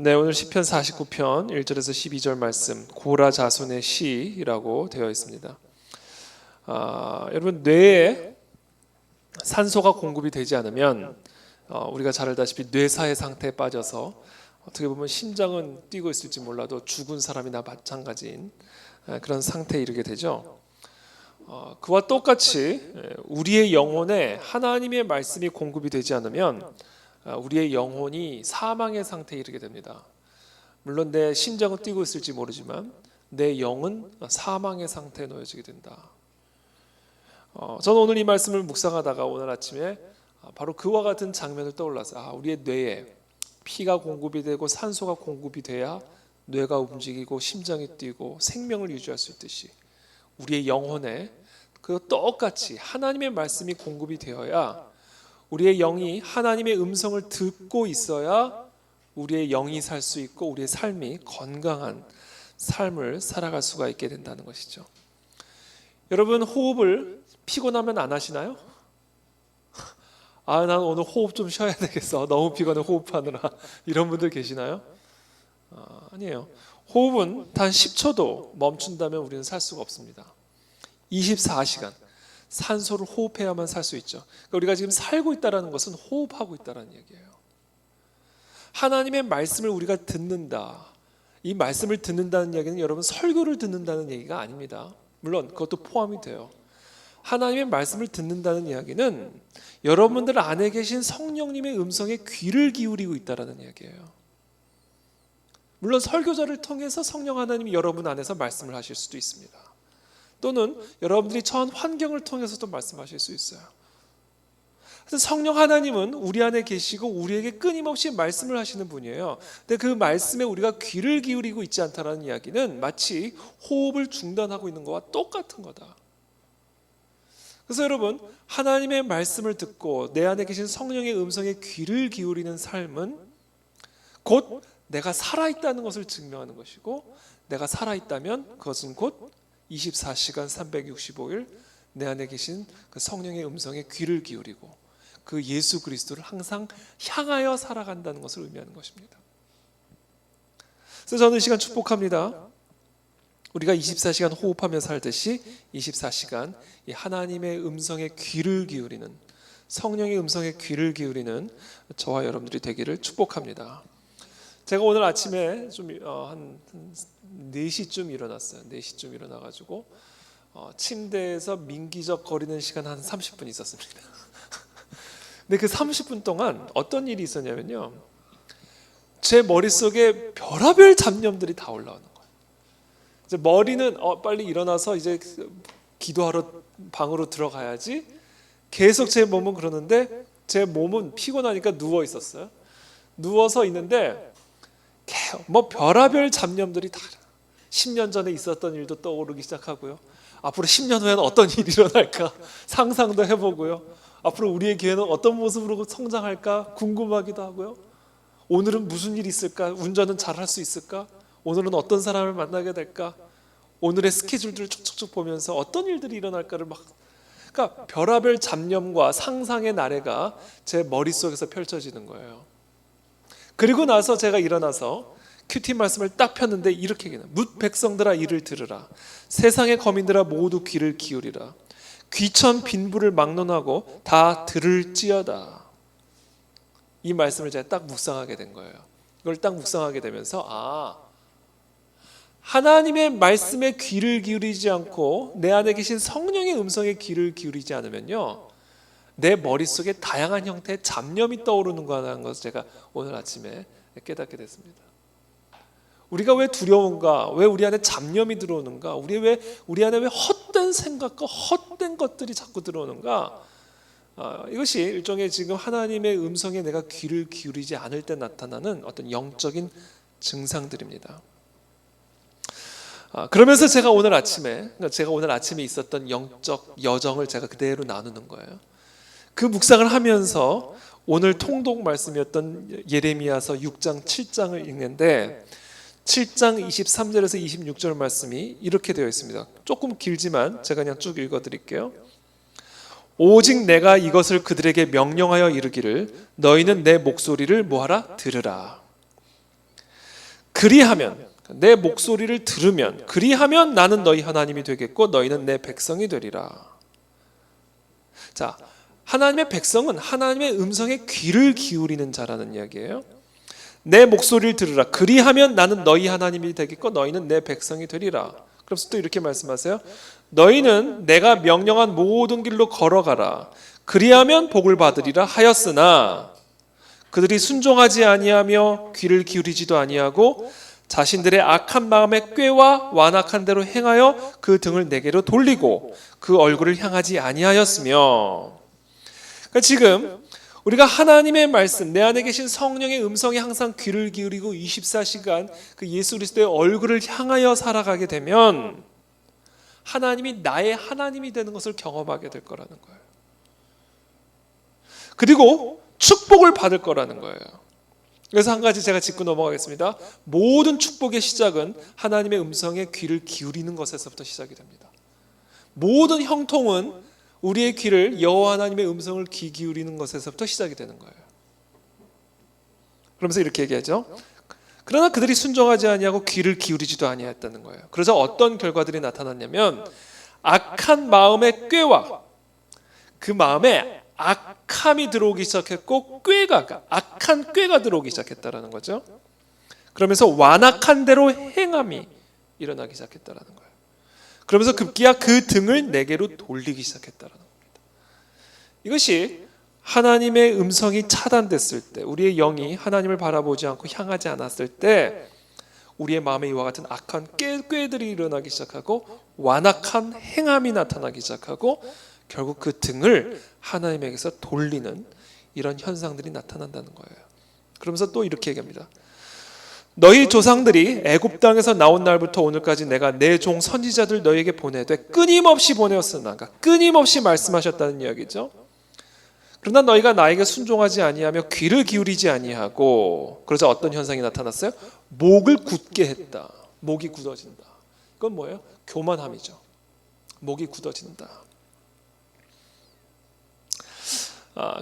네, 오늘 시편 49편 1절에서 12절 말씀 고라 자손의 시라고 되어 있습니다. 여러분, 뇌에 산소가 공급이 되지 않으면 우리가 잘 알다시피 뇌사의 상태에 빠져서 어떻게 보면 심장은 뛰고 있을지 몰라도 죽은 사람이나 마찬가지인 그런 상태에 이르게 되죠. 그와 똑같이 우리의 영혼에 하나님의 말씀이 공급이 되지 않으면 우리의 영혼이 사망의 상태에 이르게 됩니다. 물론 내 심장은 뛰고 있을지 모르지만 내 영은 사망의 상태에 놓여지게 된다. 저는 오늘 이 말씀을 묵상하다가 오늘 아침에 바로 그와 같은 장면을 떠올랐어요. 우리의 뇌에 피가 공급이 되고 산소가 공급이 돼야 뇌가 움직이고 심장이 뛰고 생명을 유지할 수 있듯이 우리의 영혼에 그 똑같이 하나님의 말씀이 공급이 되어야 우리의 영이 하나님의 음성을 듣고 있어야 우리의 영이 살 수 있고 우리의 삶이 건강한 삶을 살아갈 수가 있게 된다는 것이죠. 여러분, 호흡을 피곤하면 안 하시나요? 난 오늘 호흡 좀 쉬어야 되겠어. 너무 피곤해 호흡하느라. 이런 분들 계시나요? 아니에요. 호흡은 단 10초도 멈춘다면 우리는 살 수가 없습니다. 24시간 산소를 호흡해야만 살 수 있죠. 그러니까 우리가 지금 살고 있다는 것은 호흡하고 있다는 얘기예요. 하나님의 말씀을 우리가 듣는다. 이 말씀을 듣는다는 이야기는 여러분 설교를 듣는다는 얘기가 아닙니다. 물론 그것도 포함이 돼요. 하나님의 말씀을 듣는다는 이야기는 여러분들 안에 계신 성령님의 음성에 귀를 기울이고 있다는 이야기예요. 물론 설교자를 통해서 성령 하나님이 여러분 안에서 말씀을 하실 수도 있습니다. 또는 여러분들이 처한 환경을 통해서도 말씀하실 수 있어요. 그래서 성령 하나님은 우리 안에 계시고 우리에게 끊임없이 말씀을 하시는 분이에요. 근데 그 말씀에 우리가 귀를 기울이고 있지 않다는 이야기는 마치 호흡을 중단하고 있는 것과 똑같은 거다. 그래서 여러분, 하나님의 말씀을 듣고 내 안에 계신 성령의 음성에 귀를 기울이는 삶은 곧 내가 살아있다는 것을 증명하는 것이고, 내가 살아있다면 그것은 곧 24시간 365일 내 안에 계신 그 성령의 음성에 귀를 기울이고 그 예수 그리스도를 항상 향하여 살아간다는 것을 의미하는 것입니다. 그래서 저는 이 시간 축복합니다. 우리가 24시간 호흡하며 살듯이 24시간 이 하나님의 음성에 귀를 기울이는, 성령의 음성에 귀를 기울이는 저와 여러분들이 되기를 축복합니다. 제가 오늘 아침에 좀 한 4시쯤 일어났어요. 4시쯤 일어나가지고 침대에서 민기적 거리는 시간 한 30분 있었습니다. 근데 그 30분 동안 어떤 일이 있었냐면요, 제 머릿속에 별의별 잡념들이 다 올라오는 거예요. 이제 머리는 빨리 일어나서 이제 기도하러 방으로 들어가야지, 계속 제 몸은 그러는데 제 몸은 피곤하니까 누워 있었어요. 누워서 있는데 뭐 별의별 잡념들이 다 10년 전에 있었던 일도 떠오르기 시작하고요. 앞으로 10년 후에는 어떤 일이 일어날까 상상도 해보고요. 앞으로 우리의 교회는 어떤 모습으로 성장할까 궁금하기도 하고요. 오늘은 무슨 일이 있을까? 운전은 잘할 수 있을까? 오늘은 어떤 사람을 만나게 될까? 오늘의 스케줄들을 쭉쭉쭉 보면서 어떤 일들이 일어날까를 그러니까 별의별 잡념과 상상의 나래가 제 머릿속에서 펼쳐지는 거예요. 그리고 나서 제가 일어나서 큐티 말씀을 딱 폈는데 이렇게 얘기해요. 뭇 백성들아 이를 들으라. 세상의 거민들아 모두 귀를 기울이라. 귀천 빈부를 막론하고 다 들을지어다. 이 말씀을 제가 딱 묵상하게 된 거예요. 이걸 딱 묵상하게 되면서 하나님의 말씀에 귀를 기울이지 않고 내 안에 계신 성령의 음성에 귀를 기울이지 않으면요, 내 머릿속에 다양한 형태의 잡념이 떠오르는 거라는 것을 제가 오늘 아침에 깨닫게 됐습니다. 우리가 왜 두려운가? 왜 우리 안에 잡념이 들어오는가? 우리 안에 왜 헛된 생각과 헛된 것들이 자꾸 들어오는가? 이것이 일종의 지금 하나님의 음성에 내가 귀를 기울이지 않을 때 나타나는 어떤 영적인 증상들입니다. 그러면서 제가 오늘 아침에 있었던 영적 여정을 제가 그대로 나누는 거예요. 그 묵상을 하면서 오늘 통독 말씀이었던 예레미야서 6장 7장을 읽는데 7장 23절에서 26절 말씀이 이렇게 되어 있습니다. 조금 길지만 제가 그냥 쭉 읽어드릴게요. 오직 내가 이것을 그들에게 명령하여 이르기를 너희는 내 목소리를 뭐하라? 들으라. 그리하면, 내 목소리를 들으면, 그리하면 나는 너희 하나님이 되겠고 너희는 내 백성이 되리라. 자, 하나님의 백성은 하나님의 음성에 귀를 기울이는 자라는 이야기예요. 내 목소리를 들으라. 그리하면 나는 너희 하나님이 되겠고 너희는 내 백성이 되리라. 그래서 또 이렇게 말씀하세요. 너희는 내가 명령한 모든 길로 걸어가라. 그리하면 복을 받으리라 하였으나 그들이 순종하지 아니하며 귀를 기울이지도 아니하고 자신들의 악한 마음의 꾀와 완악한 대로 행하여 그 등을 내게로 돌리고 그 얼굴을 향하지 아니하였으며. 그러니까 지금 우리가 하나님의 말씀, 내 안에 계신 성령의 음성에 항상 귀를 기울이고 24시간 그 예수 그리스도의 얼굴을 향하여 살아가게 되면 하나님이 나의 하나님이 되는 것을 경험하게 될 거라는 거예요. 그리고 축복을 받을 거라는 거예요. 그래서 한 가지 제가 짚고 넘어가겠습니다. 모든 축복의 시작은 하나님의 음성에 귀를 기울이는 것에서부터 시작이 됩니다. 모든 형통은 우리의 귀를 여호와 하나님의 음성을 귀 기울이는 것에서부터 시작이 되는 거예요. 그러면서 이렇게 얘기하죠. 그러나 그들이 순종하지 아니하고 귀를 기울이지도 아니했다는 거예요. 그래서 어떤 결과들이 나타났냐면 악한 마음의 꾀와 그 마음에 악함이 들어오기 시작했고 악한 꾀가 들어오기 시작했다라는 거죠. 그러면서 완악한 대로 행함이 일어나기 시작했다라는 거예요. 그러면서 급기야 그 등을 내게로 돌리기 시작했다라는 겁니다. 이것이 하나님의 음성이 차단됐을 때, 우리의 영이 하나님을 바라보지 않고 향하지 않았을 때 우리의 마음에 이와 같은 악한 꾀들이 일어나기 시작하고 완악한 행함이 나타나기 시작하고 결국 그 등을 하나님에게서 돌리는 이런 현상들이 나타난다는 거예요. 그러면서 또 이렇게 얘기합니다. 너희 조상들이 애굽 땅에서 나온 날부터 오늘까지 내가 내 종 선지자들 너희에게 보내되 끊임없이 보내었으나, 그러니까 끊임없이 말씀하셨다는 이야기죠. 그러나 너희가 나에게 순종하지 아니하며 귀를 기울이지 아니하고, 그래서 어떤 현상이 나타났어요? 목을 굳게 했다. 목이 굳어진다. 그건 뭐예요? 교만함이죠. 목이 굳어진다.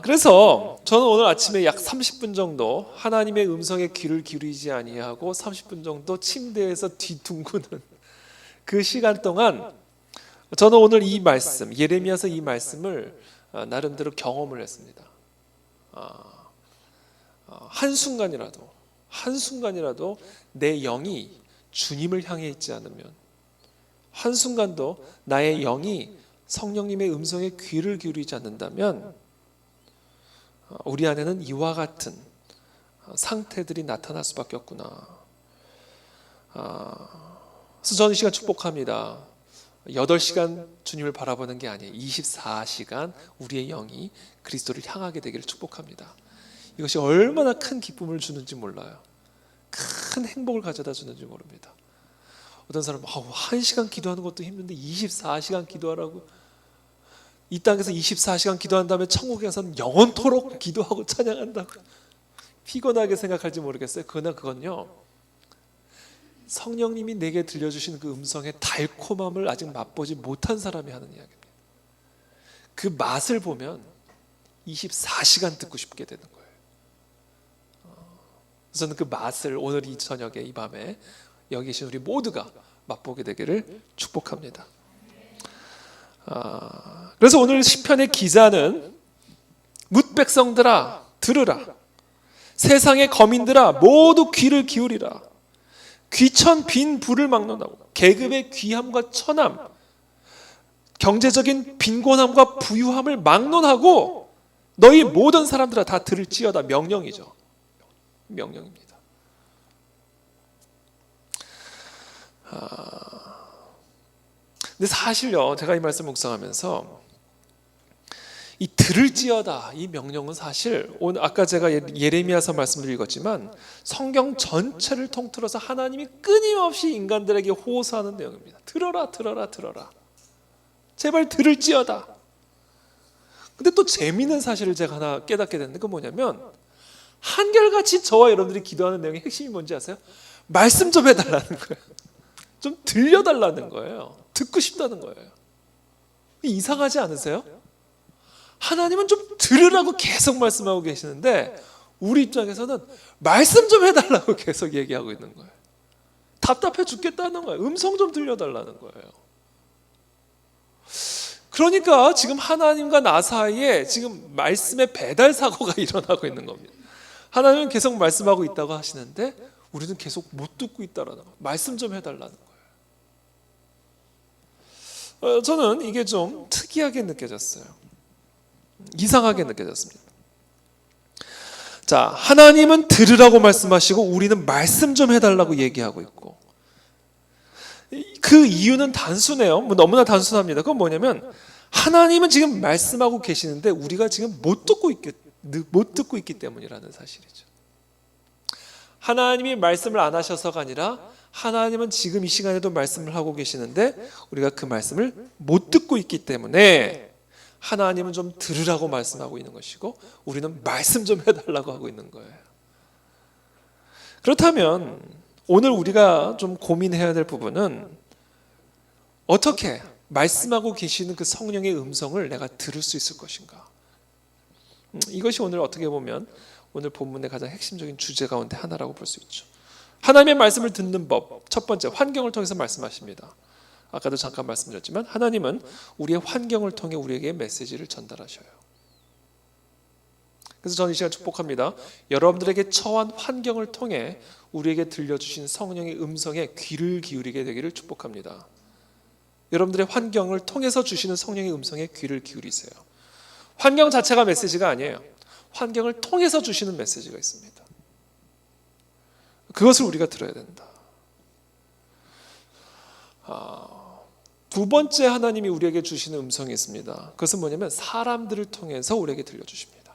그래서 저는 오늘 아침에 약 30분 정도 하나님의 음성에 귀를 기울이지 아니하고 30분 정도 침대에서 뒤둥그는 그 시간 동안 저는 오늘 이 말씀, 예레미야서 이 말씀을 나름대로 경험을 했습니다. 한순간이라도 내 영이 주님을 향해 있지 않으면, 한순간도 나의 영이 성령님의 음성에 귀를 기울이지 않는다면 우리 안에는 이와 같은 상태들이 나타날 수밖에 없구나. 그래서 저는 이 시간 축복합니다. 8시간 주님을 바라보는 게 아니에요. 24시간 우리의 영이 그리스도를 향하게 되기를 축복합니다. 이것이 얼마나 큰 기쁨을 주는지 몰라요. 큰 행복을 가져다 주는지 모릅니다. 어떤 사람은 1시간 기도하는 것도 힘든데 24시간 기도하라고, 이 땅에서 24시간 기도한 다음에 천국에 가서는 영원토록 기도하고 찬양한다고 피곤하게 생각할지 모르겠어요. 그러나 그건요, 성령님이 내게 들려주시는 그 음성의 달콤함을 아직 맛보지 못한 사람이 하는 이야기입니다. 그 맛을 보면 24시간 듣고 싶게 되는 거예요. 저는 그 맛을 오늘 이 저녁에, 이 밤에 여기 계신 우리 모두가 맛보게 되기를 축복합니다. 그래서 오늘 시편의 기자는 뭇 백성들아 들으라, 세상의 거민들아 모두 귀를 기울이라, 귀천 빈 불을 막론하고 계급의 귀함과 천함, 경제적인 빈곤함과 부유함을 막론하고 너희 모든 사람들아 다 들을지어다. 명령이죠. 명령입니다. 근데 사실요, 제가 이 말씀 묵상하면서 이 들을지어다 이 명령은 사실 오늘 아까 제가 예레미야서 말씀을 읽었지만 성경 전체를 통틀어서 하나님이 끊임없이 인간들에게 호소하는 내용입니다. 들어라 들어라 들어라, 제발 들을지어다. 근데 또 재미있는 사실을 제가 하나 깨닫게 됐는데 그건 뭐냐면, 한결같이 저와 여러분들이 기도하는 내용의 핵심이 뭔지 아세요? 말씀 좀 해달라는 거예요. 좀 들려달라는 거예요. 듣고 싶다는 거예요. 이상하지 않으세요? 하나님은 좀 들으라고 계속 말씀하고 계시는데 우리 입장에서는 말씀 좀 해달라고 계속 얘기하고 있는 거예요. 답답해 죽겠다는 거예요. 음성 좀 들려달라는 거예요. 그러니까 지금 하나님과 나 사이에 지금 말씀의 배달 사고가 일어나고 있는 겁니다. 하나님은 계속 말씀하고 있다고 하시는데 우리는 계속 못 듣고 있다라는 거예요. 말씀 좀 해달라는 거예요. 저는 이게 좀 특이하게 느껴졌어요. 이상하게 느껴졌습니다. 자, 하나님은 들으라고 말씀하시고 우리는 말씀 좀 해달라고 얘기하고 있고, 그 이유는 단순해요. 너무나 단순합니다. 그건 뭐냐면 하나님은 지금 말씀하고 계시는데 우리가 지금 못 듣고 있기 때문이라는 사실이죠. 하나님이 말씀을 안 하셔서가 아니라 하나님은 지금 이 시간에도 말씀을 하고 계시는데 우리가 그 말씀을 못 듣고 있기 때문에 하나님은 좀 들으라고 말씀하고 있는 것이고 우리는 말씀 좀 해달라고 하고 있는 거예요. 그렇다면 오늘 우리가 좀 고민해야 될 부분은 어떻게 말씀하고 계시는 그 성령의 음성을 내가 들을 수 있을 것인가. 이것이 오늘 어떻게 보면 오늘 본문의 가장 핵심적인 주제 가운데 하나라고 볼 수 있죠. 하나님의 말씀을 듣는 법, 첫 번째 환경을 통해서 말씀하십니다. 아까도 잠깐 말씀드렸지만 하나님은 우리의 환경을 통해 우리에게 메시지를 전달하셔요. 그래서 저는 이 시간 축복합니다. 여러분들에게 처한 환경을 통해 우리에게 들려주신 성령의 음성에 귀를 기울이게 되기를 축복합니다. 여러분들의 환경을 통해서 주시는 성령의 음성에 귀를 기울이세요. 환경 자체가 메시지가 아니에요. 환경을 통해서 주시는 메시지가 있습니다. 그것을 우리가 들어야 된다. 두 번째 하나님이 우리에게 주시는 음성이 있습니다. 그것은 뭐냐면 사람들을 통해서 우리에게 들려주십니다.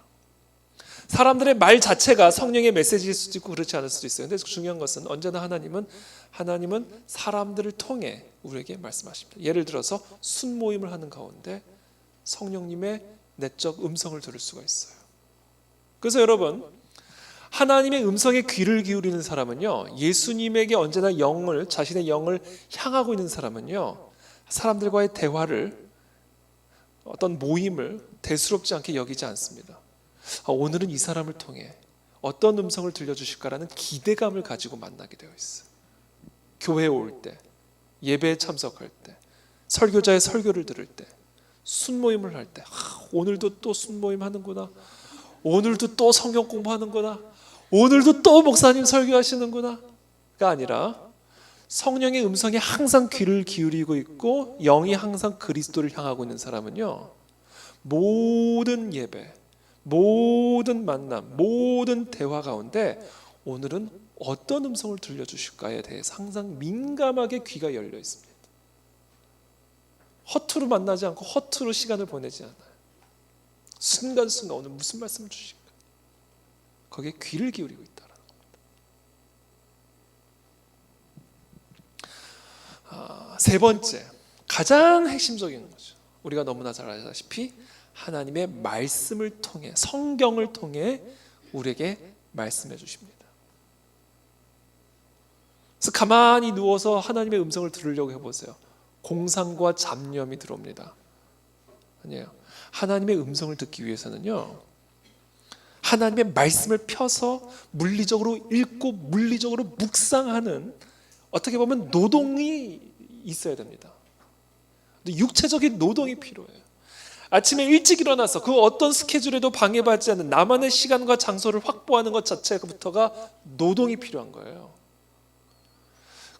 사람들의 말 자체가 성령의 메시지일 수도 있고 그렇지 않을 수도 있어요. 근데 중요한 것은 언제나 하나님은 사람들을 통해 우리에게 말씀하십니다. 예를 들어서 순모임을 하는 가운데 성령님의 내적 음성을 들을 수가 있어요. 그래서 여러분, 하나님의 음성에 귀를 기울이는 사람은요, 예수님에게 언제나 자신의 영을 향하고 있는 사람은요, 사람들과의 대화를, 어떤 모임을 대수롭지 않게 여기지 않습니다. 오늘은 이 사람을 통해 어떤 음성을 들려주실까라는 기대감을 가지고 만나게 되어 있어요. 교회에 올 때, 예배에 참석할 때, 설교자의 설교를 들을 때, 순모임을 할 때, 오늘도 또 순모임 하는구나, 오늘도 또 성경 공부하는구나, 오늘도 또 목사님 설교하시는구나가 아니라 성령의 음성에 항상 귀를 기울이고 있고 영이 항상 그리스도를 향하고 있는 사람은요, 모든 예배, 모든 만남, 모든 대화 가운데 오늘은 어떤 음성을 들려주실까에 대해서 항상 민감하게 귀가 열려 있습니다. 허투루 만나지 않고 허투루 시간을 보내지 않아요. 순간순간 오늘 무슨 말씀을 주실까? 거기에 귀를 기울이고 있다는 겁니다. 세 번째, 가장 핵심적인 거죠. 우리가 너무나 잘 알다시피 하나님의 말씀을 통해, 성경을 통해 우리에게 말씀해 주십니다. 그래서 가만히 누워서 하나님의 음성을 들으려고 해보세요. 공상과 잡념이 들어옵니다. 아니에요. 하나님의 음성을 듣기 위해서는요, 하나님의 말씀을 펴서 물리적으로 읽고 물리적으로 묵상하는, 어떻게 보면 노동이 있어야 됩니다. 육체적인 노동이 필요해요. 아침에 일찍 일어나서 그 어떤 스케줄에도 방해받지 않는 나만의 시간과 장소를 확보하는 것 자체부터가 노동이 필요한 거예요.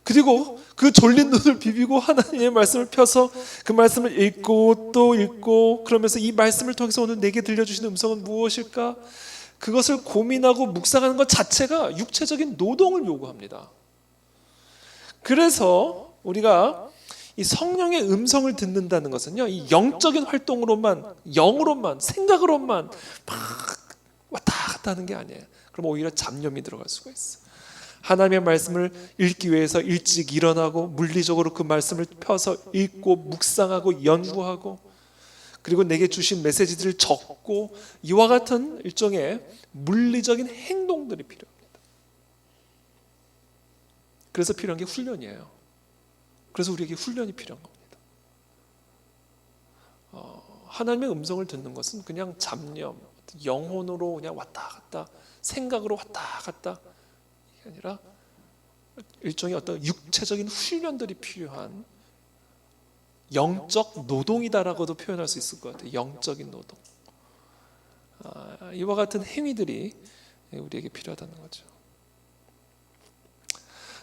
그리고 그 졸린 눈을 비비고 하나님의 말씀을 펴서 그 말씀을 읽고 또 읽고, 그러면서 이 말씀을 통해서 오늘 내게 들려주시는 음성은 무엇일까? 그것을 고민하고 묵상하는 것 자체가 육체적인 노동을 요구합니다. 그래서 우리가 이 성령의 음성을 듣는다는 것은요, 이 영적인 활동으로만, 영으로만, 생각으로만 막 왔다 갔다 하는 게 아니에요. 그럼 오히려 잡념이 들어갈 수가 있어요. 하나님의 말씀을 읽기 위해서 일찍 일어나고 물리적으로 그 말씀을 펴서 읽고 묵상하고 연구하고, 그리고 내게 주신 메시지들을 적고, 이와 같은 일종의 물리적인 행동들이 필요합니다. 그래서 필요한 게 훈련이에요. 그래서 우리에게 훈련이 필요한 겁니다. 하나님의 음성을 듣는 것은 그냥 잡념, 영혼으로 그냥 왔다 갔다, 생각으로 왔다 갔다, 이게 아니라 일종의 어떤 육체적인 훈련들이 필요한 영적 노동이다라고도 표현할 수 있을 것 같아요. 영적인 노동. 이와 같은 행위들이 우리에게 필요하다는 거죠.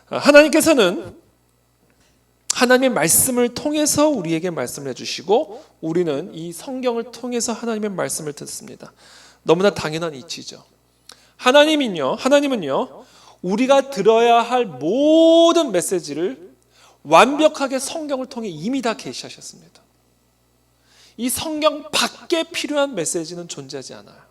하나님께서는 하나님의 말씀을 통해서 우리에게 말씀을 해주시고 우리는 이 성경을 통해서 하나님의 말씀을 듣습니다. 너무나 당연한 이치죠. 하나님은요 우리가 들어야 할 모든 메시지를 완벽하게 성경을 통해 이미 다 계시하셨습니다. 이 성경 밖에 필요한 메시지는 존재하지 않아요.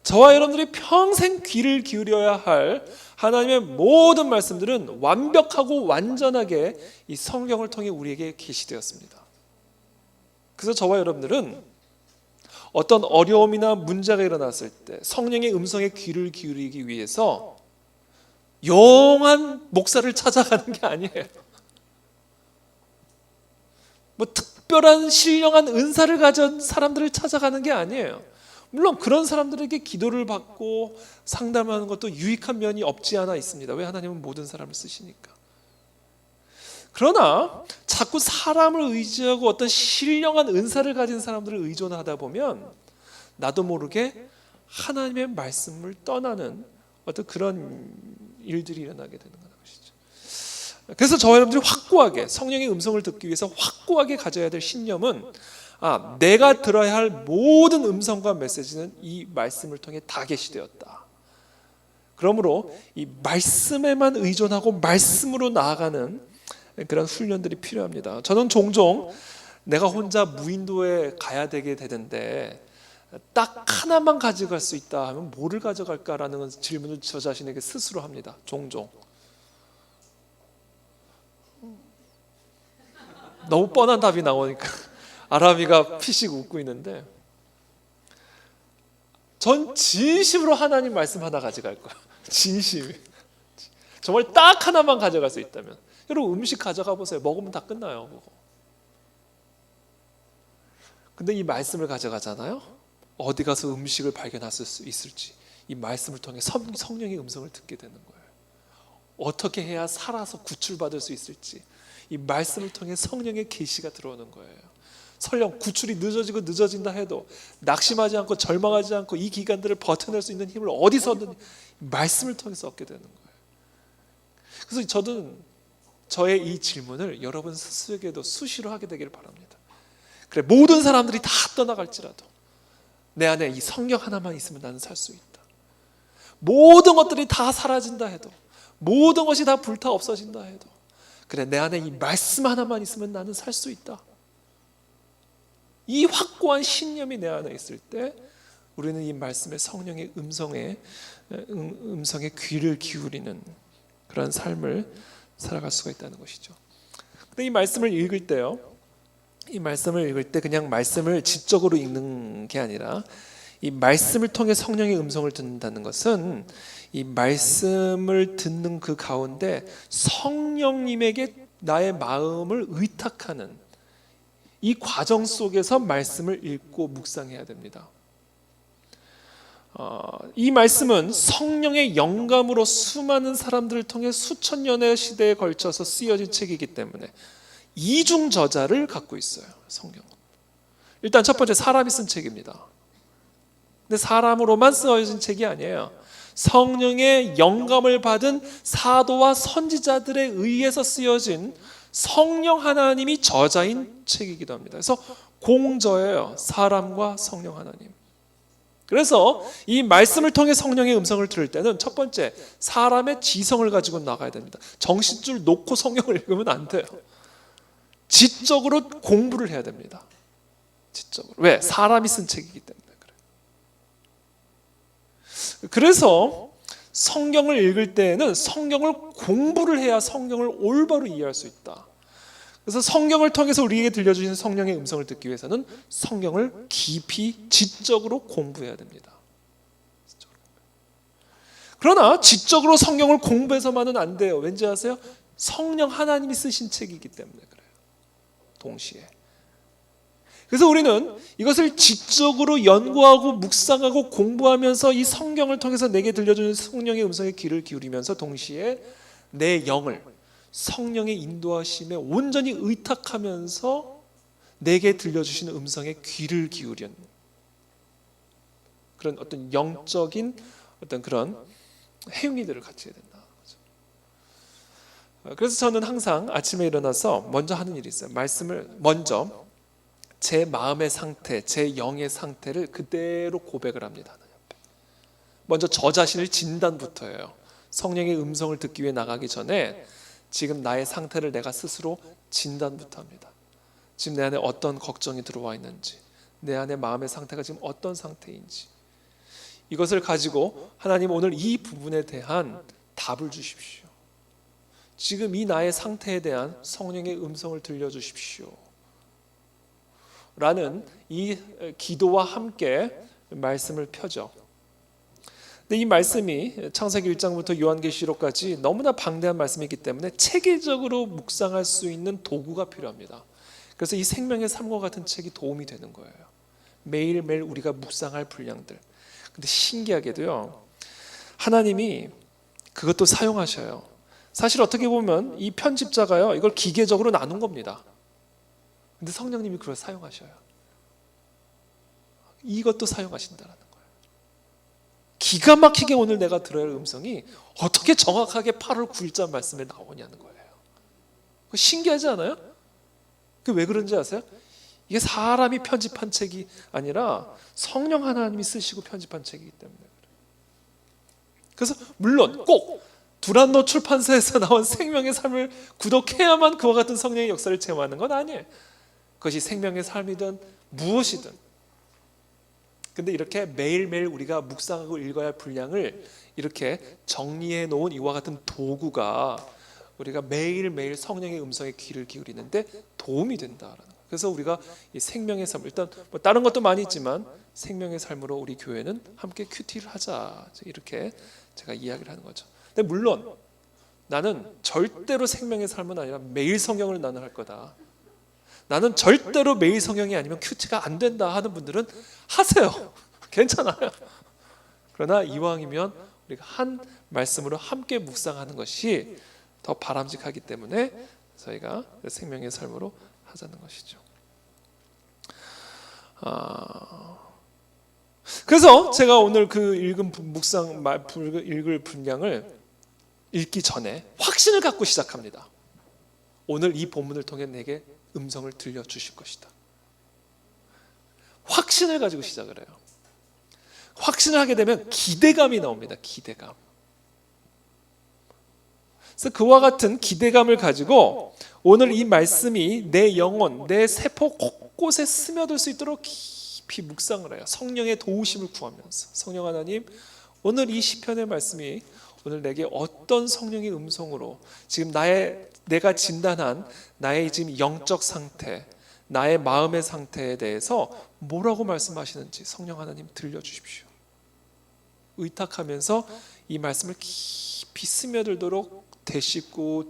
저와 여러분들이 평생 귀를 기울여야 할 하나님의 모든 말씀들은 완벽하고 완전하게 이 성경을 통해 우리에게 계시되었습니다. 그래서 저와 여러분들은 어떤 어려움이나 문제가 일어났을 때 성령의 음성에 귀를 기울이기 위해서 용한 목사를 찾아가는 게 아니에요. 뭐 특별한 신령한 은사를 가진 사람들을 찾아가는 게 아니에요. 물론 그런 사람들에게 기도를 받고 상담하는 것도 유익한 면이 없지 않아 있습니다. 왜? 하나님은 모든 사람을 쓰시니까. 그러나 자꾸 사람을 의지하고 어떤 신령한 은사를 가진 사람들을 의존하다 보면 나도 모르게 하나님의 말씀을 떠나는 어떤 그런 일들이 일어나게 되는 것이죠. 그래서 저와 여러분들이 확고하게 성령의 음성을 듣기 위해서 확고하게 가져야 될 신념은 내가 들어야 할 모든 음성과 메시지는 이 말씀을 통해 다 계시되었다. 그러므로 이 말씀에만 의존하고 말씀으로 나아가는 그런 훈련들이 필요합니다. 저는 종종 내가 혼자 무인도에 가야 되게 되는데 딱 하나만 가져갈 수 있다 하면 뭐를 가져갈까라는 질문을 저 자신에게 스스로 합니다. 종종. 너무 뻔한 답이 나오니까 아람이가 피식 웃고 있는데 전 진심으로 하나님 말씀 하나 가져갈 거야. 진심이. 정말 딱 하나만 가져갈 수 있다면. 여러분 음식 가져가 보세요. 먹으면 다 끝나요. 그거. 근데 이 말씀을 가져가잖아요. 어디 가서 음식을 발견할 수 있을지 이 말씀을 통해 성령의 음성을 듣게 되는 거예요. 어떻게 해야 살아서 구출받을 수 있을지 이 말씀을 통해 성령의 계시가 들어오는 거예요. 설령 구출이 늦어지고 늦어진다 해도 낙심하지 않고 절망하지 않고 이 기간들을 버텨낼 수 있는 힘을 어디서 얻느냐 말씀을 통해서 얻게 되는 거예요. 그래서 저는 저의 이 질문을 여러분 스스로에게도 수시로 하게 되기를 바랍니다. 그래 모든 사람들이 다 떠나갈지라도 내 안에 이 성경 하나만 있으면 나는 살 수 있다. 모든 것들이 다 사라진다 해도 모든 것이 다 불타 없어진다 해도 그래 내 안에 이 말씀 하나만 있으면 나는 살 수 있다. 이 확고한 신념이 내 안에 있을 때 우리는 이 말씀의 성령의 음성에 귀를 기울이는 그런 삶을 살아갈 수가 있다는 것이죠. 근데 이 말씀을 읽을 때요, 이 말씀을 읽을 때 그냥 말씀을 지적으로 읽는 게 아니라 이 말씀을 통해 성령의 음성을 듣는다는 것은 이 말씀을 듣는 그 가운데 성령님에게 나의 마음을 의탁하는 이 과정 속에서 말씀을 읽고 묵상해야 됩니다. 이 말씀은 성령의 영감으로 수많은 사람들을 통해 수천 년의 시대에 걸쳐서 쓰여진 책이기 때문에 이중 저자를 갖고 있어요. 성경은. 일단 첫 번째 사람이 쓴 책입니다. 근데 사람으로만 쓰여진 책이 아니에요. 성령의 영감을 받은 사도와 선지자들에 의해서 쓰여진 성령 하나님이 저자인 책이기도 합니다. 그래서 공저예요. 사람과 성령 하나님. 그래서 이 말씀을 통해 성령의 음성을 들을 때는 첫 번째 사람의 지성을 가지고 나가야 됩니다. 정신줄 놓고 성경을 읽으면 안 돼요. 지적으로 공부를 해야 됩니다. 지적으로. 왜? 사람이 쓴 책이기 때문에 그래요. 그래서 성경을 읽을 때에는 성경을 공부를 해야 성경을 올바로 이해할 수 있다. 그래서 성경을 통해서 우리에게 들려주신 성령의 음성을 듣기 위해서는 성경을 깊이 지적으로 공부해야 됩니다. 그러나 지적으로 성경을 공부해서만은 안 돼요. 왠지 아세요? 성령 하나님이 쓰신 책이기 때문에 그래요. 동시에. 그래서 우리는 이것을 지적으로 연구하고 묵상하고 공부하면서 이 성경을 통해서 내게 들려주는 성령의 음성에 귀를 기울이면서 동시에 내 영을 성령의 인도하심에 온전히 의탁하면서 내게 들려주시는 음성에 귀를 기울이는 그런 어떤 영적인 어떤 그런 행위들을 같이 해야 된다. 그래서 저는 항상 아침에 일어나서 먼저 하는 일이 있어요. 말씀을 먼저 제 마음의 상태, 제 영의 상태를 그대로 고백을 합니다. 먼저 저 자신을 진단부터 해요. 성령의 음성을 듣기 위해 나가기 전에 지금 나의 상태를 내가 스스로 진단부터 합니다. 지금 내 안에 어떤 걱정이 들어와 있는지, 내 안에 마음의 상태가 지금 어떤 상태인지, 이것을 가지고 하나님 오늘 이 부분에 대한 답을 주십시오. 지금 이 나의 상태에 대한 성령의 음성을 들려주십시오 라는 이 기도와 함께 말씀을 펴죠. 근데 이 말씀이 창세기 1장부터 요한계시록까지 너무나 방대한 말씀이기 때문에 체계적으로 묵상할 수 있는 도구가 필요합니다. 그래서 이 생명의 삶과 같은 책이 도움이 되는 거예요. 매일매일 우리가 묵상할 분량들. 근데 신기하게도요, 하나님이 그것도 사용하셔요. 사실 어떻게 보면 이 편집자가요, 이걸 기계적으로 나눈 겁니다. 근데 성령님이 그걸 사용하셔요. 이것도 사용하신다라는 거예요. 기가 막히게 오늘 내가 들어야 할 음성이 어떻게 정확하게 8월 9일자 말씀에 나오냐는 거예요. 신기하지 않아요? 그 왜 그런지 아세요? 이게 사람이 편집한 책이 아니라 성령 하나님이 쓰시고 편집한 책이기 때문에 그래요. 그래서 물론 꼭 두란노 출판사에서 나온 생명의 삶을 구독해야만 그와 같은 성령의 역사를 체험하는 건 아니에요. 그것이 생명의 삶이든 무엇이든. 근데 이렇게 매일매일 우리가 묵상하고 읽어야 할 분량을 이렇게 정리해 놓은 이와 같은 도구가 우리가 매일매일 성령의 음성에 귀를 기울이는데 도움이 된다라는 거예요. 그래서 우리가 이 생명의 삶, 일단 뭐 다른 것도 많이 있지만 생명의 삶으로 우리 교회는 함께 큐티를 하자, 이렇게 제가 이야기를 하는 거죠. 근데 물론 나는 절대로 생명의 삶은 아니라 매일 성경을 나는 할 거다, 나는 절대로 매일 성경이 아니면 큐티가 안 된다 하는 분들은 하세요. 괜찮아요. 그러나 이왕이면 우리가 한 말씀으로 함께 묵상하는 것이 더 바람직하기 때문에 저희가 생명의 삶으로 하자는 것이죠. 그래서 제가 오늘 그 읽은 읽을 분량을 읽기 전에 확신을 갖고 시작합니다. 오늘 이 본문을 통해 내게 음성을 들려주실 것이다. 확신을 가지고 시작을 해요. 확신을 하게 되면 기대감이 나옵니다. 기대감. 그래서 그와 같은 기대감을 가지고 오늘 이 말씀이 내 영혼, 내 세포 곳곳에 스며들 수 있도록 깊이 묵상을 해요. 성령의 도우심을 구하면서, 성령 하나님, 오늘 이 시편의 말씀이 오늘 내게 어떤 성령의 음성으로 지금 내가 진단한 나의 지금 영적 상태, 나의 마음의 상태에 대해서 뭐라고 말씀하시는지 성령 하나님 들려주십시오. 의탁하면서 이 말씀을 깊이 스며들도록 되씹고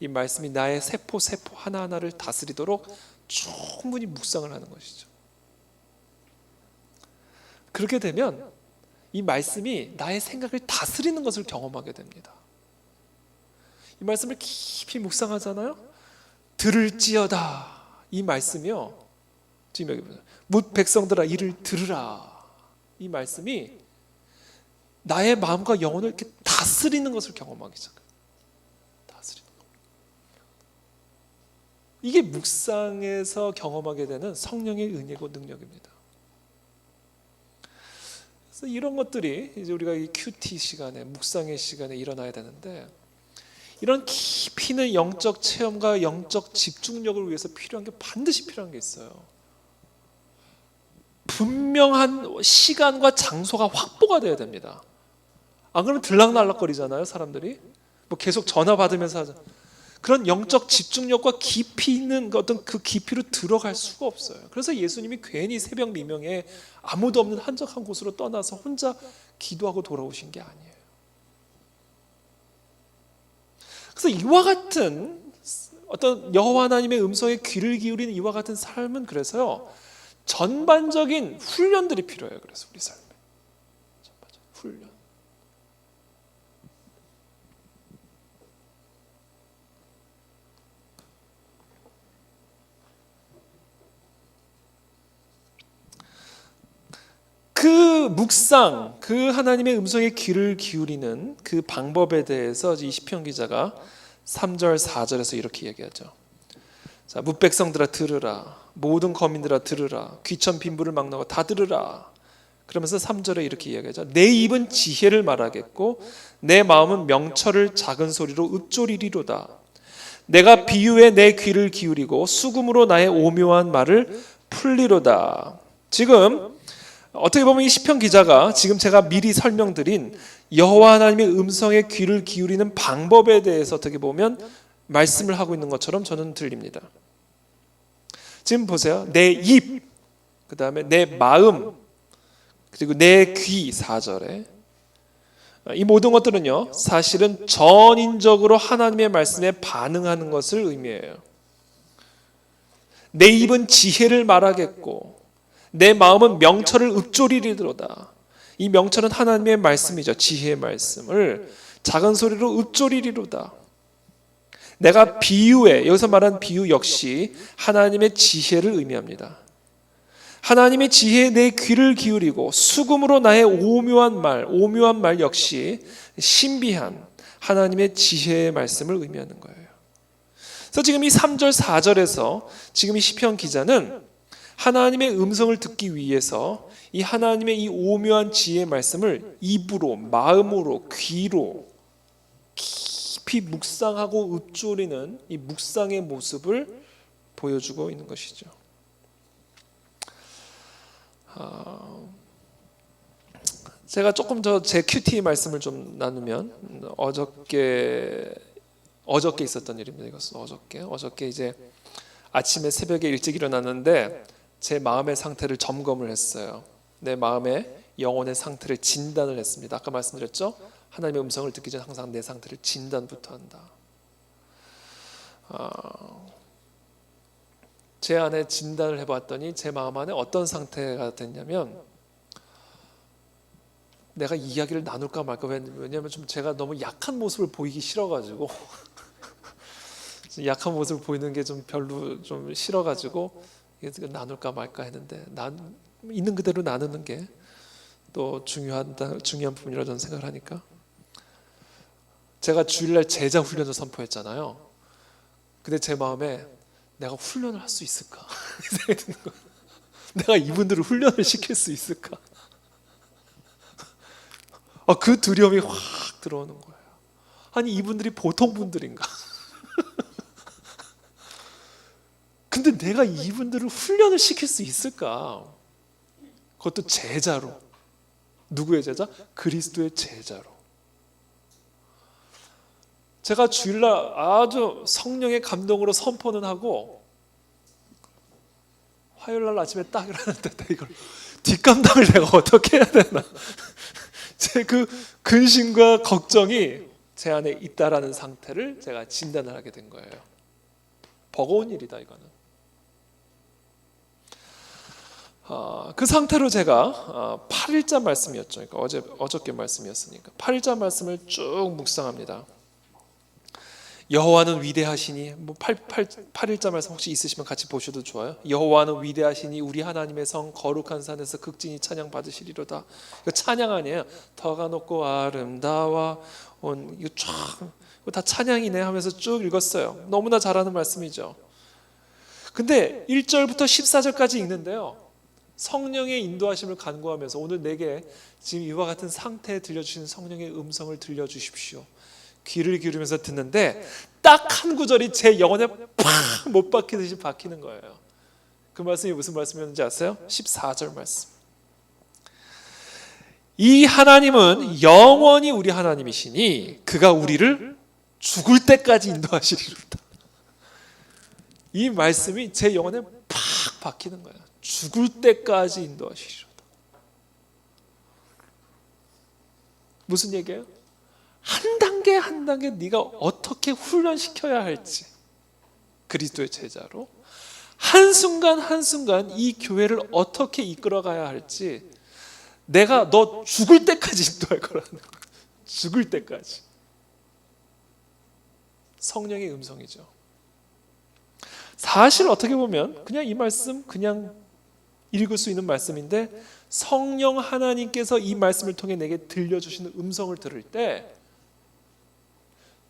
이 말씀이 나의 세포 하나하나를 다스리도록 충분히 묵상을 하는 것이죠. 그렇게 되면 이 말씀이 나의 생각을 다스리는 것을 경험하게 됩니다. 이 말씀을 깊이 묵상하잖아요. 들을지어다, 이 말씀이요, 지금 여기 보세요. 뭇 백성들아 이를 들으라, 이 말씀이 나의 마음과 영혼을 이렇게 다스리는 것을 경험하기 시작해요. 다스리는 것. 이게 묵상에서 경험하게 되는 성령의 은혜고 능력입니다. 그래서 이런 것들이 이제 우리가 이 큐티 시간에, 묵상의 시간에 일어나야 되는데, 이런 깊이 있는 영적 체험과 영적 집중력을 위해서 필요한 게 반드시 필요한 게 있어요. 분명한 시간과 장소가 확보가 돼야 됩니다. 안 그러면 들락날락거리잖아요, 사람들이. 뭐 계속 전화 받으면서 하죠. 그런 영적 집중력과 깊이 있는 어떤 그 깊이로 들어갈 수가 없어요. 그래서 예수님이 괜히 새벽 미명에 아무도 없는 한적한 곳으로 떠나서 혼자 기도하고 돌아오신 게 아니에요. 그래서 이와 같은 어떤 여호와 하나님의 음성에 귀를 기울이는 이와 같은 삶은, 그래서요, 전반적인 훈련들이 필요해요. 그래서 우리 삶에 전반적인 훈련. 그 묵상, 그 하나님의 음성에 귀를 기울이는 그 방법에 대해서 이 시편 기자가 3절, 4절에서 이렇게 얘기하죠. 자, 뭇백성들아 들으라. 모든 거민들아 들으라. 귀천 빈부를 막론하고 다 들으라. 그러면서 3절에 이렇게 이야기하죠. 내 입은 지혜를 말하겠고 내 마음은 명철을 작은 소리로 읊조리리로다. 내가 비유에 내 귀를 기울이고 수금으로 나의 오묘한 말을 풀리로다. 지금 어떻게 보면 이 시편 기자가 지금 제가 미리 설명드린 여호와 하나님의 음성에 귀를 기울이는 방법에 대해서 어떻게 보면 말씀을 하고 있는 것처럼 저는 들립니다. 지금 보세요. 내 입, 그 다음에 내 마음, 그리고 내 귀 4절에 이 모든 것들은요 사실은 전인적으로 하나님의 말씀에 반응하는 것을 의미해요. 내 입은 지혜를 말하겠고 내 마음은 명철을 읊조리리로다. 이 명철은 하나님의 말씀이죠. 지혜의 말씀을 작은 소리로 읊조리리로다. 내가 비유에, 여기서 말한 비유 역시 하나님의 지혜를 의미합니다. 하나님의 지혜에 내 귀를 기울이고 수금으로 나의 오묘한 말 역시 신비한 하나님의 지혜의 말씀을 의미하는 거예요. 그래서 지금 이 3절 4절에서 지금 이 시편 기자는 하나님의 음성을 듣기 위해서 이 하나님의 이 오묘한 지혜의 말씀을 입으로, 마음으로, 귀로 깊이 묵상하고 읊조리는 이 묵상의 모습을 보여주고 있는 것이죠. 제가 조금 더 제 큐티 말씀을 좀 나누면 어저께 있었던 일입니다. 이것은 어저께 이제 아침에 새벽에 일찍 일어났는데 제 마음의 상태를 점검을 했어요. 내 마음의 영혼의 상태를 진단을 했습니다. 아까 말씀드렸죠? 하나님의 음성을 듣기 전에 항상 내 상태를 진단부터 한다. 제 안에 진단을 해봤더니 제 마음 안에 어떤 상태가 됐냐면 내가 이야기를 나눌까 말까. 왜냐하면 좀 제가 너무 약한 모습을 보이기 싫어가지고 약한 모습을 보이는 게 좀 별로 좀 싫어가지고 나눌까 말까 했는데 있는 그대로 나누는 게 또 중요한 부분이라고 저는 생각을 하니까 제가 주일날 제자 훈련을 선포했잖아요. 근데 제 마음에 내가 훈련을 할 수 있을까? 생각이 드는 거예요. 내가 이분들을 훈련을 시킬 수 있을까? 그 두려움이 확 들어오는 거예요. 아니 이분들이 보통 분들인가? 근데 내가 이분들을 훈련을 시킬 수 있을까? 그것도 제자로. 누구의 제자? 그리스도의 제자로. 제가 주일날 아주 성령의 감동으로 선포는 하고 화요일날 아침에 딱 일어났는데 이걸 뒷감당을 내가 어떻게 해야 되나. 제 그 근심과 걱정이 제 안에 있다라는 상태를 제가 진단을 하게 된 거예요. 버거운 일이다 이거는. 그 상태로 제가 8일자 말씀이었죠. 그러니까 어저께 말씀이었으니까 8일자 말씀을 쭉 묵상합니다. 여호와는 위대하시니 8일자 말씀 혹시 있으시면 같이 보셔도 좋아요. 여호와는 위대하시니 우리 하나님의 성 거룩한 산에서 극진히 찬양 받으시리로다. 이거 찬양 아니에요. 터가 높고 아름다워 온 이거 쫙 이거 다 찬양이네 하면서 쭉 읽었어요. 너무나 잘하는 말씀이죠. 근데 1절부터 14절까지 읽는데요. 성령의 인도하심을 간구하면서 오늘 내게 지금 이와 같은 상태에 들려주시는 성령의 음성을 들려주십시오. 귀를 기울이면서 듣는데 딱 한 구절이 제 영혼에 팍 못 박히듯이 박히는 거예요. 그 말씀이 무슨 말씀이었는지 아세요? 14절 말씀. 이 하나님은 영원히 우리 하나님이시니 그가 우리를 죽을 때까지 인도하시리로다. 이 말씀이 제 영혼에 팍 박히는 거예요. 죽을 때까지 인도하시리로다. 무슨 얘기예요? 한 단계 한 단계 네가 어떻게 훈련시켜야 할지 그리스도의 제자로 한순간 한순간 이 교회를 어떻게 이끌어가야 할지 내가 너 죽을 때까지 인도할 거라는 거예요. 죽을 때까지. 성령의 음성이죠. 사실 어떻게 보면 그냥 이 말씀 그냥 읽을 수 있는 말씀인데 성령 하나님께서 이 말씀을 통해 내게 들려주시는 음성을 들을 때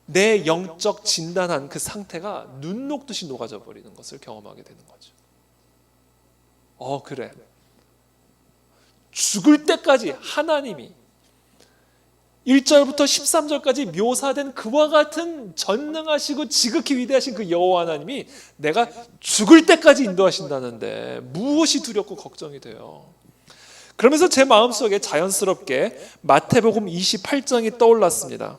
내 영적 진단한 그 상태가 눈 녹듯이 녹아져 버리는 것을 경험하게 되는 거죠. 그래. 죽을 때까지 하나님이 1절부터 13절까지 묘사된 그와 같은 전능하시고 지극히 위대하신 그 여호와 하나님이 내가 죽을 때까지 인도하신다는데 무엇이 두렵고 걱정이 돼요. 그러면서 제 마음속에 자연스럽게 마태복음 28장이 떠올랐습니다.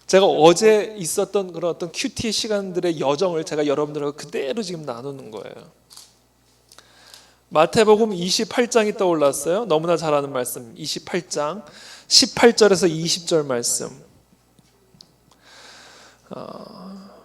제가 어제 있었던 그런 어떤 큐티 시간들의 여정을 제가 여러분들하고 그대로 지금 나누는 거예요. 마태복음 28장이 떠올랐어요. 너무나 잘 아는 말씀 28장 18절에서 20절 말씀.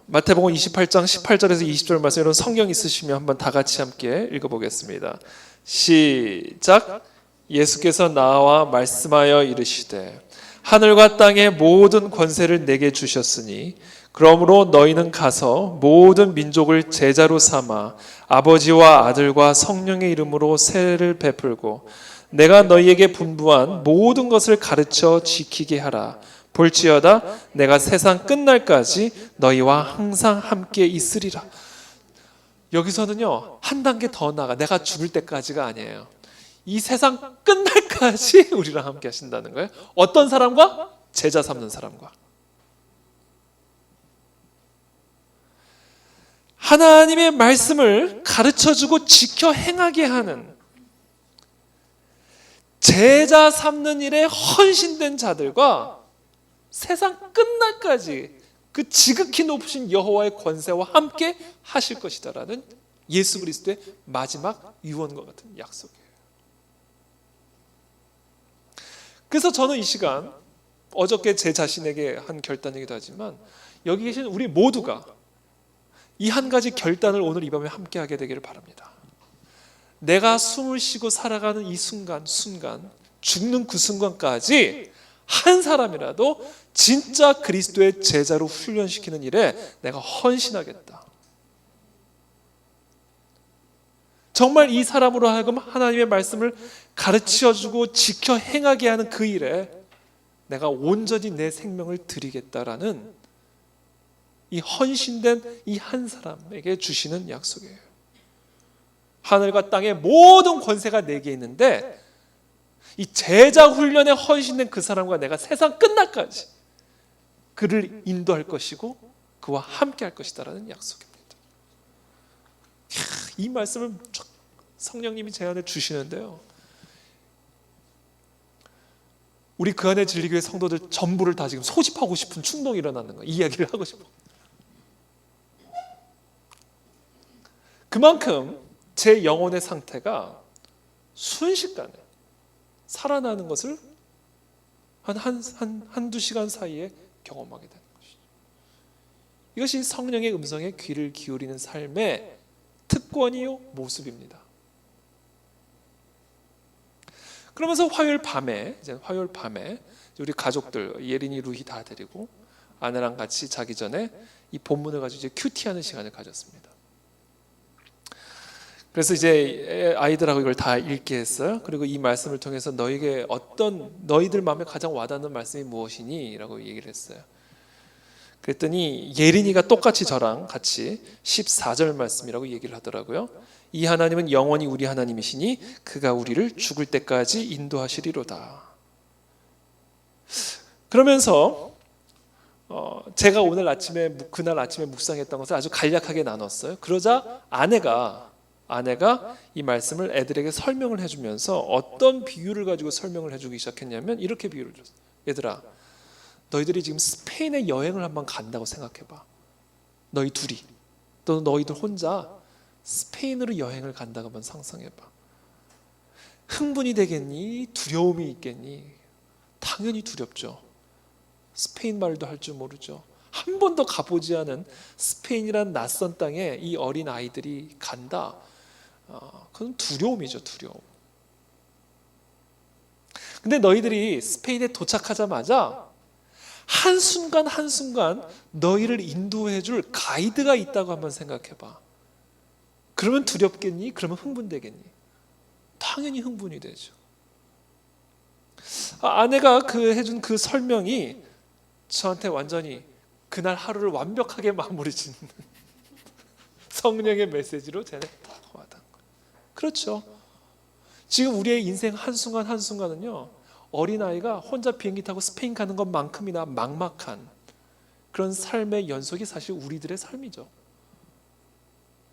마태복음 28장 18절에서 20절 말씀, 여러분 성경 있으시면 한번 다 같이 함께 읽어보겠습니다. 시작. 예수께서 나와 말씀하여 이르시되 하늘과 땅의 모든 권세를 내게 주셨으니 그러므로 너희는 가서 모든 민족을 제자로 삼아 아버지와 아들과 성령의 이름으로 세례를 베풀고 내가 너희에게 분부한 모든 것을 가르쳐 지키게 하라. 볼지어다 내가 세상 끝날까지 너희와 항상 함께 있으리라. 여기서는요 한 단계 더 나가, 내가 죽을 때까지가 아니에요. 이 세상 끝날까지 우리랑 함께 하신다는 거예요. 어떤 사람과? 제자 삼는 사람과. 하나님의 말씀을 가르쳐주고 지켜 행하게 하는 제자 삼는 일에 헌신된 자들과 세상 끝날까지 그 지극히 높으신 여호와의 권세와 함께 하실 것이다라는 예수 그리스도의 마지막 유언과 같은 약속이에요. 그래서 저는 이 시간 어저께 제 자신에게 한 결단이기도 하지만 여기 계신 우리 모두가 이 한 가지 결단을 오늘 이 밤에 함께 하게 되기를 바랍니다. 내가 숨을 쉬고 살아가는 이 순간 죽는 그 순간까지 한 사람이라도 진짜 그리스도의 제자로 훈련시키는 일에 내가 헌신하겠다. 정말 이 사람으로 하여금 하나님의 말씀을 가르쳐주고 지켜 행하게 하는 그 일에 내가 온전히 내 생명을 드리겠다라는 이 헌신된 이 한 사람에게 주시는 약속이에요. 하늘과 땅의 모든 권세가 내게 있는데 이 제자 훈련에 헌신된 그 사람과 내가 세상 끝날까지 그를 인도할 것이고 그와 함께 할 것이다라는 약속입니다. 이 말씀을 성령님이 제 안에 주시는데요, 우리 그 안에 진리교회 성도들 전부를 다 지금 소집하고 싶은 충동이 일어나는 거예요. 이 이야기를 하고 싶어. 그만큼 제 영혼의 상태가 순식간에 살아나는 것을 한두 시간 사이에 경험하게 되는 것이죠. 이것이 성령의 음성에 귀를 기울이는 삶의 특권이요 모습입니다. 그러면서 화요일 밤에 우리 가족들 예린이, 루희 다 데리고 아내랑 같이 자기 전에 이 본문을 가지고 이제 큐티하는 시간을 가졌습니다. 그래서 이제 아이들하고 이걸 다 읽게 했어요. 그리고 이 말씀을 통해서 너희에게 너희들 마음에 가장 와닿는 말씀이 무엇이니? 라고 얘기를 했어요. 그랬더니 예린이가 똑같이 저랑 같이 14절 말씀이라고 얘기를 하더라고요. 이 하나님은 영원히 우리 하나님이시니 그가 우리를 죽을 때까지 인도하시리로다. 그러면서 제가 그날 아침에 묵상했던 것을 아주 간략하게 나눴어요. 그러자 아내가 이 말씀을 애들에게 설명을 해주면서 어떤 비유를 가지고 설명을 해주기 시작했냐면 이렇게 비유를 줬어요. 얘들아, 너희들이 지금 스페인에 여행을 한번 간다고 생각해봐. 너희 둘이 또는 너희들 혼자 스페인으로 여행을 간다고 한번 상상해봐. 흥분이 되겠니? 두려움이 있겠니? 당연히 두렵죠. 스페인 말도 할 줄 모르죠. 한 번도 가보지 않은 스페인이란 낯선 땅에 이 어린 아이들이 간다. 그건 두려움이죠, 두려움. 근데 너희들이 스페인에 도착하자마자 한순간 너희를 인도해 줄 가이드가 있다고 한번 생각해 봐. 그러면 두렵겠니? 그러면 흥분되겠니? 당연히 흥분이 되죠. 아내가 해준 그 설명이 저한테 완전히 그날 하루를 완벽하게 마무리 짓는 성령의 메시지로 저는 딱 와닿은 거예요. 그렇죠. 지금 우리의 인생 한순간 한순간은요, 어린아이가 혼자 비행기 타고 스페인 가는 것만큼이나 막막한 그런 삶의 연속이 사실 우리들의 삶이죠.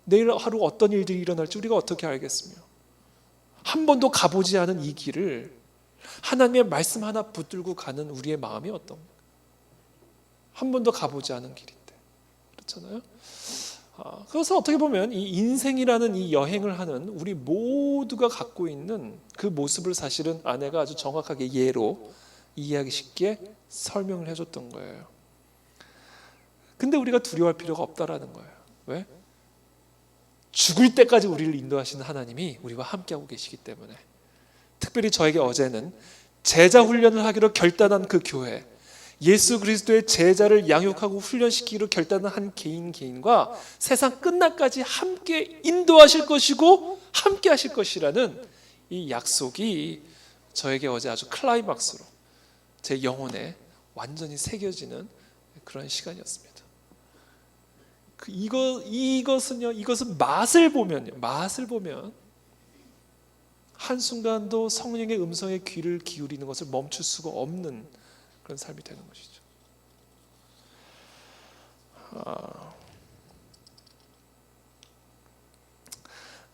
내일 하루 어떤 일들이 일어날지 우리가 어떻게 알겠으며, 한 번도 가보지 않은 이 길을 하나님의 말씀 하나 붙들고 가는 우리의 마음이 어떤가? 한 번도 가보지 않은 길인데, 그렇잖아요. 그래서 어떻게 보면 이 인생이라는 이 여행을 하는 우리 모두가 갖고 있는 그 모습을 사실은 아내가 아주 정확하게 예로 이해하기 쉽게 설명을 해줬던 거예요. 근데 우리가 두려워할 필요가 없다라는 거예요. 왜? 죽을 때까지 우리를 인도하시는 하나님이 우리와 함께하고 계시기 때문에. 특별히 저에게 어제는 제자 훈련을 하기로 결단한 그 교회, 예수 그리스도의 제자를 양육하고 훈련시키기로 결단한 한 개인과 세상 끝날까지 함께 인도하실 것이고 함께 하실 것이라는 이 약속이 저에게 어제 아주 클라이막스로 제 영혼에 완전히 새겨지는 그런 시간이었습니다. 이것은 맛을 보면 한순간도 성령의 음성에 귀를 기울이는 것을 멈출 수가 없는 그런 삶이 되는 것이죠.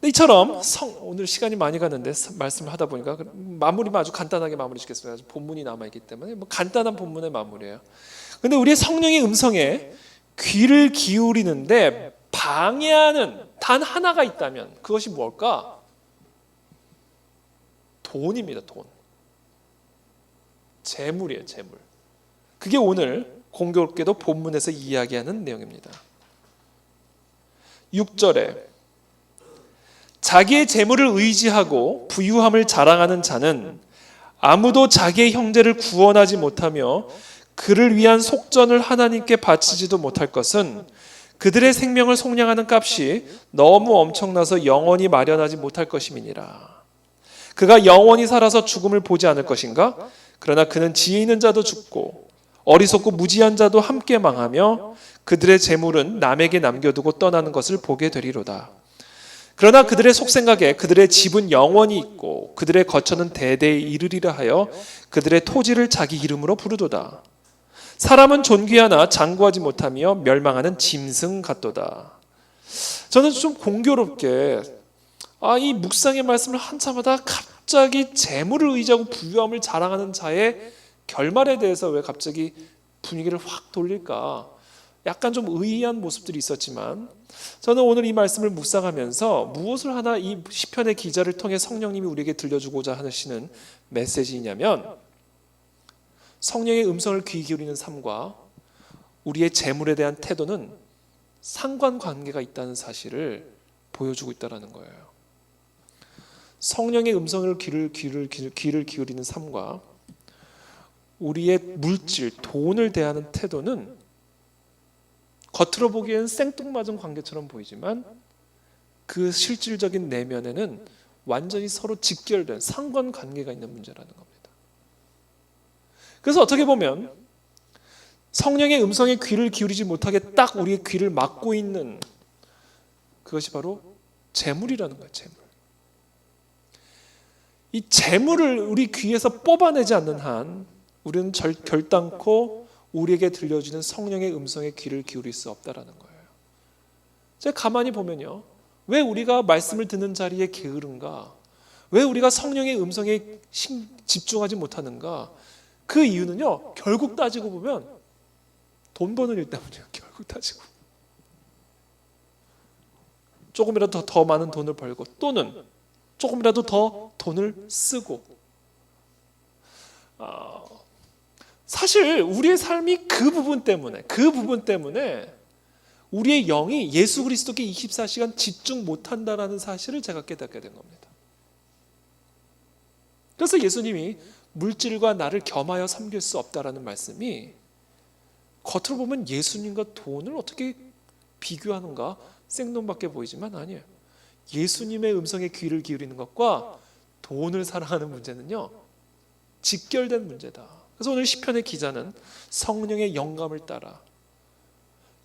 이처럼 오늘 시간이 많이 갔는데 말씀을 하다 보니까 마무리만 아주 간단하게 마무리 짓겠습니다. 본문이 남아있기 때문에 간단한 본문의 마무리예요. 근데 우리의 성령의 음성에 귀를 기울이는데 방해하는 단 하나가 있다면 그것이 뭘까? 돈입니다. 돈. 재물이에요. 재물. 그게 오늘 공교롭게도 본문에서 이야기하는 내용입니다. 6절에 자기의 재물을 의지하고 부유함을 자랑하는 자는 아무도 자기의 형제를 구원하지 못하며 그를 위한 속전을 하나님께 바치지도 못할 것은 그들의 생명을 속량하는 값이 너무 엄청나서 영원히 마련하지 못할 것임이니라. 그가 영원히 살아서 죽음을 보지 않을 것인가? 그러나 그는 지혜 있는 자도 죽고 어리석고 무지한 자도 함께 망하며 그들의 재물은 남에게 남겨두고 떠나는 것을 보게 되리로다. 그러나 그들의 속생각에 그들의 집은 영원히 있고 그들의 거처는 대대에 이르리라 하여 그들의 토지를 자기 이름으로 부르도다. 사람은 존귀하나 장구하지 못하며 멸망하는 짐승 같도다. 저는 좀 공교롭게 이 묵상의 말씀을 한참 하다 갑자기 재물을 의지하고 부유함을 자랑하는 자의 결말에 대해서 왜 갑자기 분위기를 확 돌릴까? 약간 좀 의아한 모습들이 있었지만 저는 오늘 이 말씀을 묵상하면서 무엇을 하나 이 시편의 기자를 통해 성령님이 우리에게 들려주고자 하시는 메시지이냐면 성령의 음성을 귀 기울이는 삶과 우리의 재물에 대한 태도는 상관관계가 있다는 사실을 보여주고 있다는 거예요. 성령의 음성을 귀를 기울이는 삶과 우리의 물질, 돈을 대하는 태도는 겉으로 보기엔 생뚱맞은 관계처럼 보이지만 그 실질적인 내면에는 완전히 서로 직결된 상관관계가 있는 문제라는 겁니다. 그래서 어떻게 보면 성령의 음성에 귀를 기울이지 못하게 딱 우리의 귀를 막고 있는 그것이 바로 재물이라는 거예요. 재물. 이 재물을 우리 귀에서 뽑아내지 않는 한 우리는 결단코 우리에게 들려주는 성령의 음성에 귀를 기울일 수 없다라는 거예요. 제가 가만히 보면요, 왜 우리가 말씀을 듣는 자리에 게으른가? 왜 우리가 성령의 음성에 집중하지 못하는가? 그 이유는요, 결국 따지고 보면 돈 버는 일 때문이에요. 결국 따지고 조금이라도 더 많은 돈을 벌고 또는 조금이라도 더 돈을 쓰고 사실 우리의 삶이 그 부분 때문에 우리의 영이 예수 그리스도께 24시간 집중 못한다는 사실을 제가 깨닫게 된 겁니다. 그래서 예수님이 물질과 나를 겸하여 섬길 수 없다라는 말씀이 겉으로 보면 예수님과 돈을 어떻게 비교하는가 생뚱맞게 보이지만 아니에요. 예수님의 음성에 귀를 기울이는 것과 돈을 사랑하는 문제는요, 직결된 문제다. 그래서 오늘 시편의 기자는 성령의 영감을 따라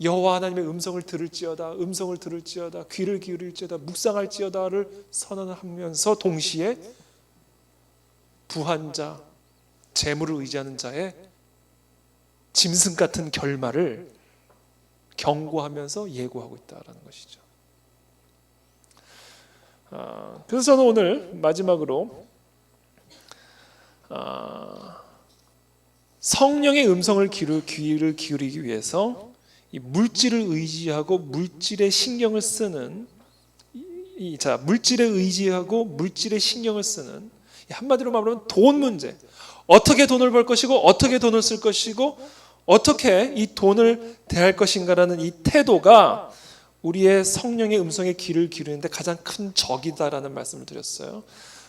여호와 하나님의 음성을 들을지어다, 음성을 들을지어다, 귀를 기울일지어다, 묵상할지어다를 선언하면서 동시에 부한 자, 재물을 의지하는 자의 짐승 같은 결말을 경고하면서 예고하고 있다는 것이죠. 그래서 저는 오늘 마지막으로 성령의 음성을 귀를 기울이기 위해서 이 물질을 의지하고 물질에 신경을 쓰는 물질에 의지하고 물질에 신경을 쓰는, 한마디로 말하면 돈 문제, 어떻게 돈을 벌 것이고 어떻게 돈을 쓸 것이고 어떻게 이 돈을 대할 것인가라는 이 태도가 우리의 성령의 음성에 귀를 기울이는데 가장 큰 적이다라는 말씀을 드렸어요.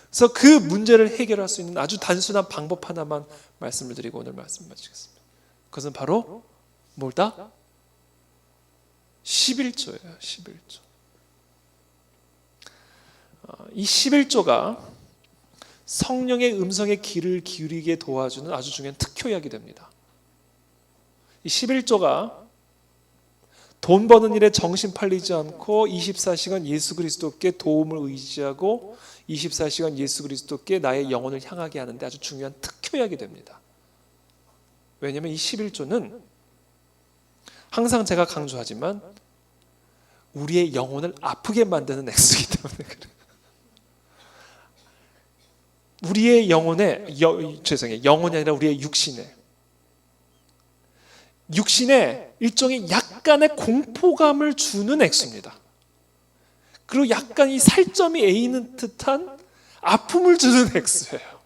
그래서 그 문제를 해결할 수 있는 아주 단순한 방법 하나만 말씀을 드리고 오늘 말씀 마치겠습니다. 그것은 바로 뭘다? 11조예요. 11조. 이 11조가 성령의 음성에 귀를 기울이게 도와주는 아주 중요한 특효약이 됩니다. 이 11조가 돈 버는 일에 정신 팔리지 않고 24시간 예수 그리스도께 도움을 의지하고 24시간 예수 그리스도께 나의 영혼을 향하게 하는데 아주 중요한 특효약이 됩니다. 왜냐하면 이 11조는 항상 제가 강조하지만 우리의 영혼을 아프게 만드는 액수이기 때문에 그래요. 우리의 영혼이 아니라 우리의 육신에 일종의 약간의 공포감을 주는 액수입니다. 그리고 약간 이 살점이 에이는 듯한 아픔을 주는 액수예요.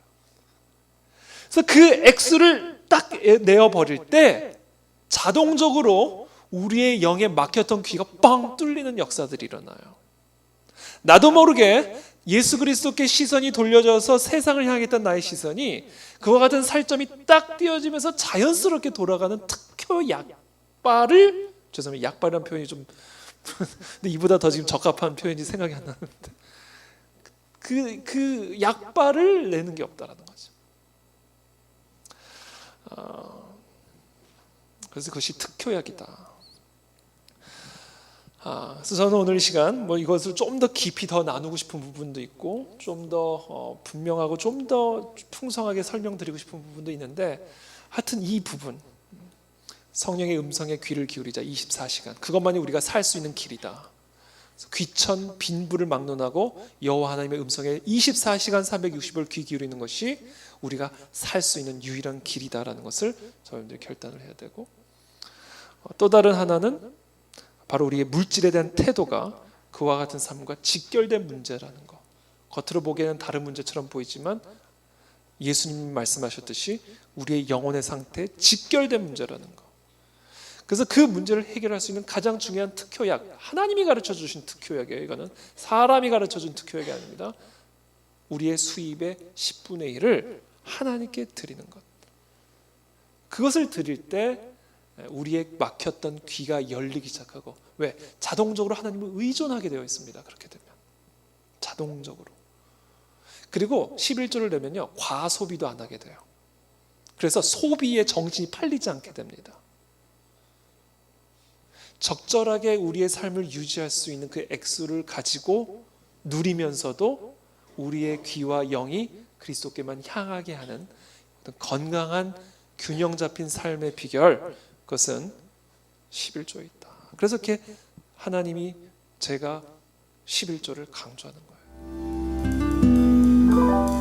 그래서 그 액수를 딱 내어버릴 때 자동적으로 우리의 영에 막혔던 귀가 뻥 뚫리는 역사들이 일어나요. 나도 모르게 예수 그리스도께 시선이 돌려져서 세상을 향했던 나의 시선이 그와 같은 살점이 딱 띄어지면서 자연스럽게 돌아가는 특효 약발을, 죄송합니다, 약발이라는 표현이 좀 근데 이보다 더 지금 적합한 표현이 생각이 안 나는데 그 약발을 내는 게 없다라는 거죠. 그래서 그것이 특효약이다. 그래서 저는 오늘 이 시간 이것을 좀 더 깊이 더 나누고 싶은 부분도 있고 좀 더 분명하고 좀 더 풍성하게 설명드리고 싶은 부분도 있는데, 하여튼 이 부분, 성령의 음성에 귀를 기울이자 24시간, 그것만이 우리가 살 수 있는 길이다. 귀천 빈부를 막론하고 여호와 하나님의 음성에 24시간 360일 귀 기울이는 것이 우리가 살 수 있는 유일한 길이다라는 것을 저희들이 결단을 해야 되고, 또 다른 하나는 바로 우리의 물질에 대한 태도가 그와 같은 삶과 직결된 문제라는 것. 겉으로 보기에는 다른 문제처럼 보이지만 예수님이 말씀하셨듯이 우리의 영혼의 상태에 직결된 문제라는 것. 그래서 그 문제를 해결할 수 있는 가장 중요한 특효약, 하나님이 가르쳐 주신 특효약이에요. 이거는 사람이 가르쳐 준 특효약이 아닙니다. 우리의 수입의 10분의 1을 하나님께 드리는 것. 그것을 드릴 때 우리의 막혔던 귀가 열리기 시작하고, 왜? 자동적으로 하나님을 의존하게 되어 있습니다. 그렇게 되면 자동적으로. 그리고 11조를 내면요, 과소비도 안 하게 돼요. 그래서 소비에 정신이 팔리지 않게 됩니다. 적절하게 우리의 삶을 유지할 수 있는 그 액수를 가지고 누리면서도 우리의 귀와 영이 그리스도께만 향하게 하는 어떤 건강한 균형 잡힌 삶의 비결, 그것은 11조에 있다. 그래서 이렇게 하나님이 제가 11조를 강조하는 거예요.